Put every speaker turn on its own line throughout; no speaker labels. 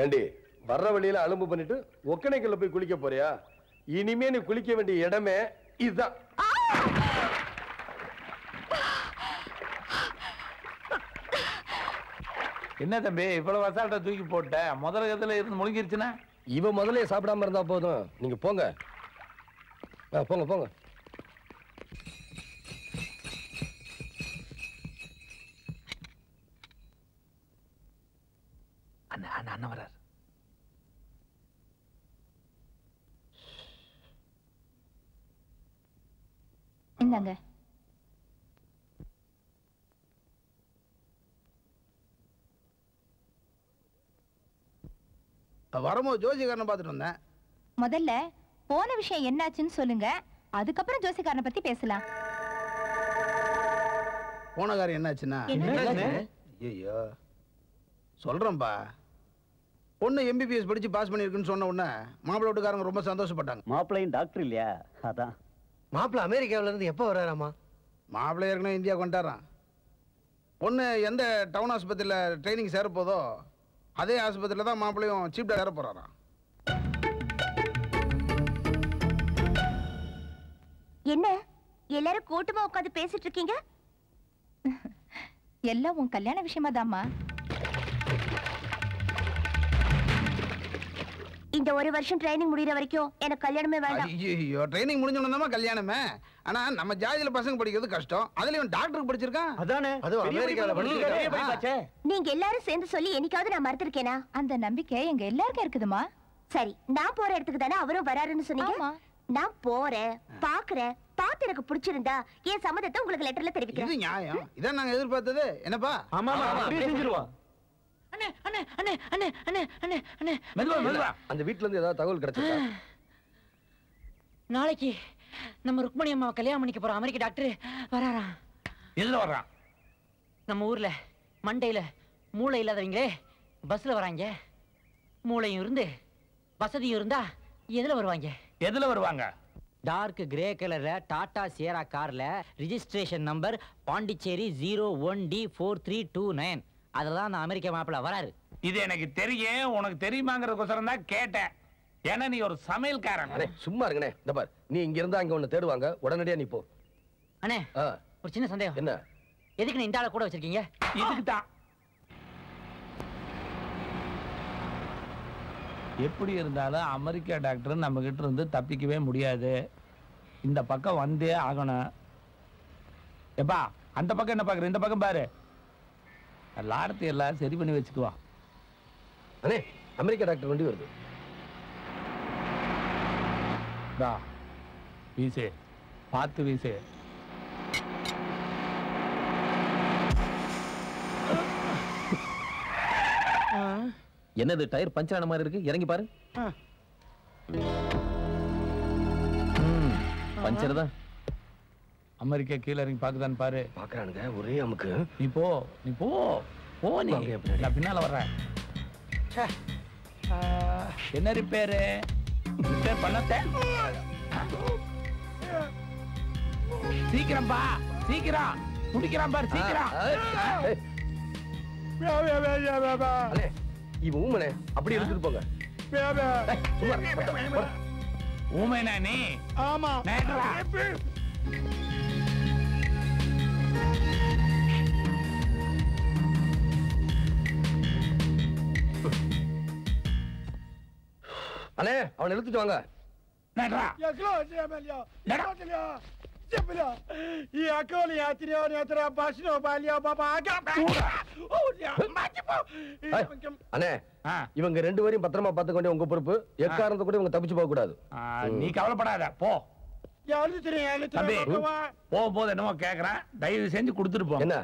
ஏண்டி வர்ற வழியில அலும்பு பண்ணிட்டு ஒக்கணைக்கல்ல போய் குளிக்க போறியா? இனிமே நீ குளிக்க வேண்டிய இடமே இதுதான்.
என்ன தம்பி இவ்வளவு அசால்ட்டா தூக்கி போட்ட? முதல்ல கத்துல இருந்து முழுங்கிருச்சுன்னா
இவ முதல்ல சாப்பிடாம இருந்தா போதும். நீங்க போங்க போங்க போங்க.
அண்ணன் வர்றாரு.
இந்தாங்க.
வரும்போது ஜோசிகாரனை பார்த்துட்டு வந்தேன்.
முதல்ல போன விஷயம் என்னாச்சுன்னு சொல்லுங்க, அதுக்கப்புறம் ஜோசிகாரனை பத்தி பேசலாம்.
போன காரியம் என்னாச்சுன்னா, ஐயோ சொல்றேன்பா. பொண்ணு MBBS படிச்சு பாஸ் பண்ணிருக்குன்னு சொன்ன உடனே மாப்பிள்ளை வீட்டுக்காரங்க ரொம்ப சந்தோஷப்பட்டாங்க.
மாப்பிள்ளையும் டாக்டர் இல்லையா? அதான்.
மாப்பிள்ளை அமெரிக்காவில இருந்து எப்போ வர்றாராமா?
மாப்பிள்ளை ஏற்கனவே இந்தியா கொண்டாடுறான். பொண்ணு எந்த டவுன் ஆஸ்பத்திரியில் ட்ரைனிங் சேர போதோ அதே ஆஸ்பத்திரியில் தான் மாப்பிள்ளையும் சீப் டாக்டர் சேர போறாராம்.
என்ன எல்லாரும் கூட்டமா உட்காந்து பேசிட்டு இருக்கீங்க?
எல்லாம் உன் கல்யாண விஷயமா தாமா.
இந்த ஒரு வருஷம் ட்ரைனிங் முடியற வரைக்கும் எனக்கு கல்யாணமே வேண்டாம்.
ஐயோ ட்ரைனிங் முடிஞ்சோன்னா கல்யாணமே. ஆனா நம்ம ஜாதியில பசங்க படிக்கிறது கஷ்டம். அதுலயும் டாக்டருக்கு படிச்சிருக்கான்.
அதானே அது அமெரிக்கால படிச்சிருக்காரு.
நீங்க எல்லாரும் சேர்ந்து சொல்லி என்னைக்காவது நான் மறந்துருக்கேனா?
அந்த நம்பிக்கை எங்க எல்லாருக்கும் இருக்குதுமா.
சரி, நான் போற இடத்துக்கு தானே அவரும் வராருன்னு சொன்னீங்க. நான் போறேன், பாக்குறேன், பார்த்து எனக்கு பிடிச்சிருந்தா என் சம்மதத்தை உங்களுக்கு லெட்டர்ல தெரிவிக்கிறேன்.
இது நியாயம். இதான் நாங்க எதிர்பார்த்தது. என்னப்பா?
ஆமா அப்படியே செஞ்சிருவா.
அண்ணே அண்ணே அண்ணே அண்ணே அண்ணே அண்ணே அண்ணே
மெதுவா. அந்த வீட்ல இருந்து ஏதாவது தகவல் கிடைச்சதா?
நாளைக்கு நம்ம ருக்மணி அம்மாவை கல்யாணம் பண்ணிக்க போற அமெரிக்க டாக்டர் வராராம்.
எதுல வர்றான்?
நம்ம ஊர்ல மண்டையில மூளை இல்லாதவங்களே பஸ்ல வராங்க. மூளையும் இருந்து வசதியும் இருந்தா எதுல வருவாங்க?
எதுல வருவாங்க?
டார்க் கிரே கலர்ல டாடா சியரா கார்ல ரிஜிஸ்ட்ரேஷன் நம்பர் பாண்டிச்சேரி 01D4329. அதுதான் அந்த அமெரிக்க மாப்பிள்ள வராரு.
இது எனக்கு தெரியும். உனக்கு தெரியுமாங்கிறதுக்கோசரம் தான் கேட்டேன். ஏன்னா நீ ஒரு சமையல்காரன்.
சும்மா இருங்கண்ணே. இந்த பார், நீ இங்க இருந்தா அங்க ஒண்ணு தேடுவாங்க. உடனடியா நீ போ.
அண்ணே ஒரு சின்ன சந்தேகம்.
என்ன?
எதுக்கு நீ இந்த ஆளை கூட வச்சிருக்கீங்க?
இதுக்கு தான். எப்படி இருந்தாலும் அமெரிக்கா டாக்டர் நம்ம கிட்ட இருந்து தப்பிக்கவே முடியாது. இந்த பக்கம் வந்தே ஆகணும். எப்பா அந்த பக்கம் என்ன பாக்குற? இந்த பக்கம் பாரு. லாடத்தை எல்லாம் சரி பண்ணி வச்சுக்குவா.
அண்ணே அமெரிக்கா டாக்டர் வண்டி வருது.
வீசு, பார்த்து வீசு.
என்னது டயர் பஞ்சர் ஆன மாதிரி இருக்கு? இறங்கி பாரு. பஞ்சர் தான்.
அமெரிக்கா கீழே இறங்கி பாக்குதான்னு பாரு.
பாக்குறானுங்க ஒரே அமுக்கு.
நீ போ நீ போ போ. நீ நான் பின்னால வர்றேன். என்ன ரிப்பேரு? ரிப்பேர் பண்ணத்தே. சீக்கிரம் பா, சீக்கிரம் முடிக்கிறான் பாரு, சீக்கிரம்.
இவன் ஊமனே அப்படி எடுத்துட்டு போங்க.
ஊமைனா நீ?
ஆமா.
அண்ணே அவனை இழுத்துட்டு வாங்க. அண்ணே இவங்க ரெண்டு பேரையும் பத்திரமா பார்த்துக்கொண்டே உங்க பொறுப்பு. எக்காரணத்தை கூட இவங்க தப்பிச்சு போக கூடாது.
நீ கவலைப்படாத போ. போகும்போது என்னமோ கேக்குறேன். தயவு செஞ்சு கொடுத்துட்டு போ.
என்ன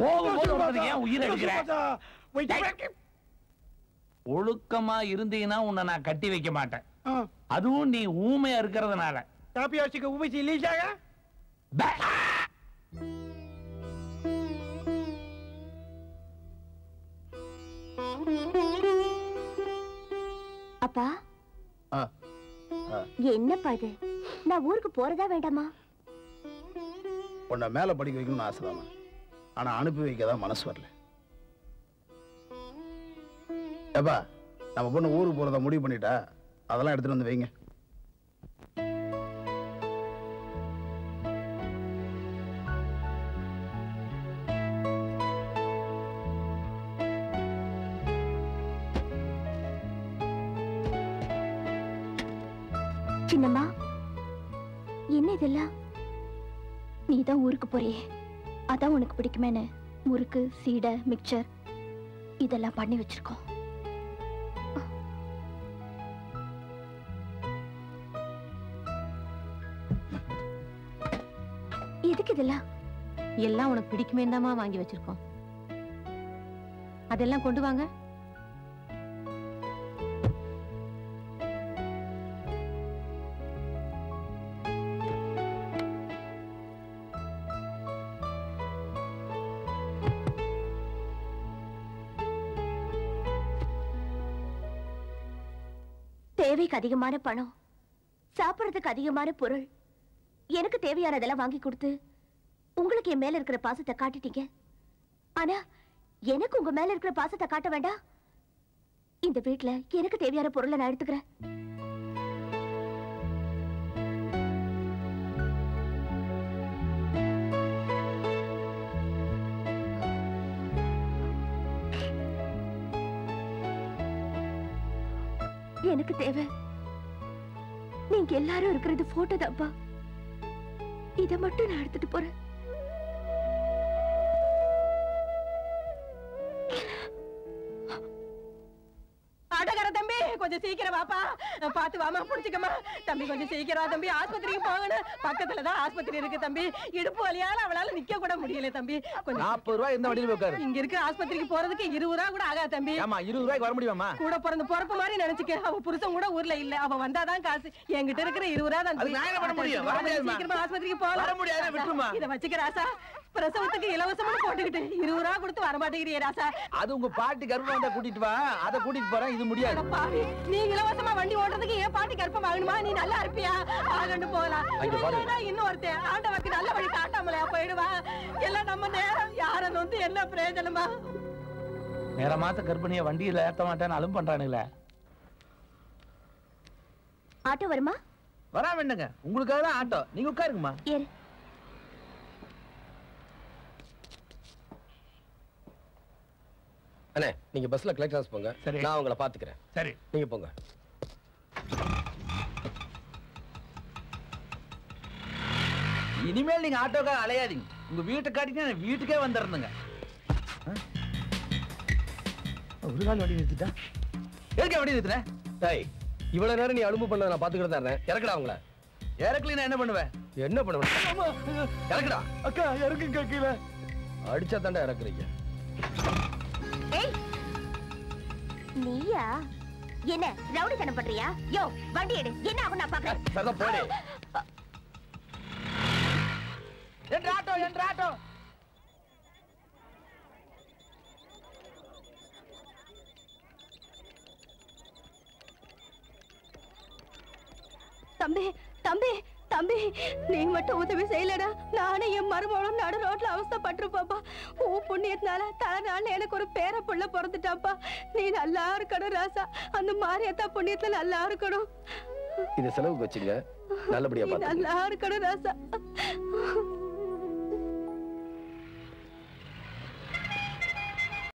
போகும்போது ஏன் உயிர் எடுக்கிறேன்? ஒழுக்கமா இருந்தீங்கன்னா உன்னை நான் கட்டி வைக்க மாட்டேன். அதுவும் நீ ஊமையா இருக்கிறதுனால.
அப்பா என்னப்பா இது? நான் ஊருக்கு போறதா வேண்டாமா?
உன்னை மேல படிக்க வைக்கணும்னு ஆசைதான். ஆனா அனுப்பி வைக்க தான் மனசு வரல. ஏப்பா, நம்ம பொண்ணு ஊருக்கு போறதா முடிவு பண்ணிட்டா, அதெல்லாம் எடுத்துட்டு வந்து வைங்க.
சின்னம்மா, என்ன இதெல்லாம்? நீதான் ஊருக்கு போறியே, அதான் உனக்கு பிடிக்குமேனு முறுக்கு, சீடை, மிக்சர் இதெல்லாம் பண்ணி வச்சிருக்கோம். எதுக்கு இதெல்லாம்?
எல்லாம் உனக்கு பிடிக்குமேன்னு தாமா வாங்கி வச்சிருக்கோம். அதெல்லாம் கொண்டு வாங்க.
தேவைக்கு அதிகமான பணம், சாப்பிடுறதுக்கு அதிகமான பொருள், எனக்கு தேவையானதெல்லாம் வாங்கி கொடுத்து உங்களுக்கு என் மேல இருக்கிற பாசத்தை காட்டிட்டீங்க. ஆனா எனக்கு உங்க மேல இருக்கிற பாசத்தை காட்ட வேண்டாம். இந்த வீட்டுல எனக்கு தேவையான பொருளை நான் எடுத்துக்கிறேன். எனக்கு தேவை நீங்க எல்லாரும் இருக்கிறது போட்டோ தான்ப்பா. இத மட்டும் நான் எடுத்துட்டு போறேன்.
ஆட்டோக்கார தம்பி, கொஞ்சம் சீக்கிரம் வாப்பா. பாத்து வாமா, புடிச்சுக்கமா. தம்பி கொஞ்சம் சீக்கிரம் தம்பி, ஆஸ்பத்திரிக்கு போகணும். பக்கத்துல தான் ஆஸ்பத்திரி இருக்கு தம்பி. இடுப்பு வலியால அவளால நிக்க கூட முடியல தம்பி. கொஞ்சம்
40 ரூபாய் இந்த வண்டியில உட்காரு.
இங்க இருக்க ஆஸ்பத்திரிக்கு போறதுக்கு 20 ரூபாய் கூட ஆகாது தம்பி.
ஆமா, 20 ரூபாய்க்கு வர முடியுமா?
கூட பிறந்த பொறுப்பு மாதிரி நினைச்சுக்க. அவ புருஷன் கூட ஊர்ல இல்ல. அவ வந்தாதான் காசு. என்கிட்ட இருக்கிற 20 ரூபாய் தான்.
அது நான் என்ன பண்ண முடியும்? வர முடியாதுமா.
சீக்கிரமா ஆஸ்பத்திரிக்கு போலாம்.
வர முடியாது, விட்டுருமா.
இத வச்சுக்க ராசா. பிரசவத்துக்கு இலவசமா போட்டுக்கிட்டு 20 ரூபாய் கொடுத்து வர மாட்டேங்கிறியே ராசா.
அது உங்க பாட்டி கர்ப்பம் வந்தா கூட்டிட்டு வா. அத கூட்டிட்டு போறேன். இது முடியாது.
பாவி, நீ இலவசமா வண்டி ஓட்டுறதுக்கு ஏன் பாட்டி கற்பம் வாங்கணுமா? நீ நல்லா இருப்பியா? ஆகண்டு போகலாம். இன்னொருத்தன் ஆண்டவருக்கு நல்ல வழி காட்டாமலையா போயிடுவா. எல்லாம் நம்ம நேரம். யார வந்து என்ன பிரயோஜனமா?
நேர மாச கர்ப்பிணிய வண்டியில ஏத்த மாட்டேன்னு அலும் பண்றானுங்களே.
ஆட்டோ வருமா?
வரா வேண்டுங்க. உங்களுக்காக தான் ஆட்டோ. நீங்க உட்காருங்கம்மா.
ஏறு.
அண்ணே, நீங்க பஸ்ல கலெக்டர்ஸ் போங்க.
சரி.
நான் உங்களை பாத்துக்கிறேன்.
சரி,
நீங்க போங்க.
இனிமேல் நீங்க ஆட்டோக்காக அலையாதீங்க. உங்க வீட்டை காட்டிட்டு வீட்டுக்கே வந்துடுறேங்க. ஒரு கால் வண்டி நிறுத்திட்டா. எதுக்கு வண்டி நிறுத்தின?
டேய், இவ்வளவு நேரம் நீ அலும்பு பண்ணத நான் பாத்துக்கிட்டு தான் இருந்தேன். இறக்குடா அவங்கள.
இறக்கல என்ன பண்ணுவேன்?
என்ன பண்ணுவேன்?
இறக்குடா.
அக்கா இறக்குங்க கீழே.
அடிச்சா தாண்டா இறக்குறீங்க.
ஏய், நீயா? என்ன ரவுடித்தனம் பண்றியா? யோ, வண்டி எடு. என்ன ஆகும் நான் பாக்குறேன்.
சதா போடு.
என்ற ஆட்டோ, என்ற ஆட்டோ.
தம்பி, தம்பி, தம்பி, நீ மட்டும் உதவி செய்யலடா, நானும் என் மருமகளும் நடு ரோட்ல அவஸ்தைப்பட்டிருப்பாப்பா. உன் புண்ணியத்தினால தலநாள் எனக்கு ஒரு பேர புள்ள பிறந்துட்டாப்பா. நீ நல்லா இருக்கணும் ராசா. அந்த மாரியத்தா புண்ணியத்துல நல்லா இருக்கணும்.
இத செலவுக்கு வச்சுங்க. நல்லபடியா பாத்து.
நல்லா இருக்கணும் ராசா.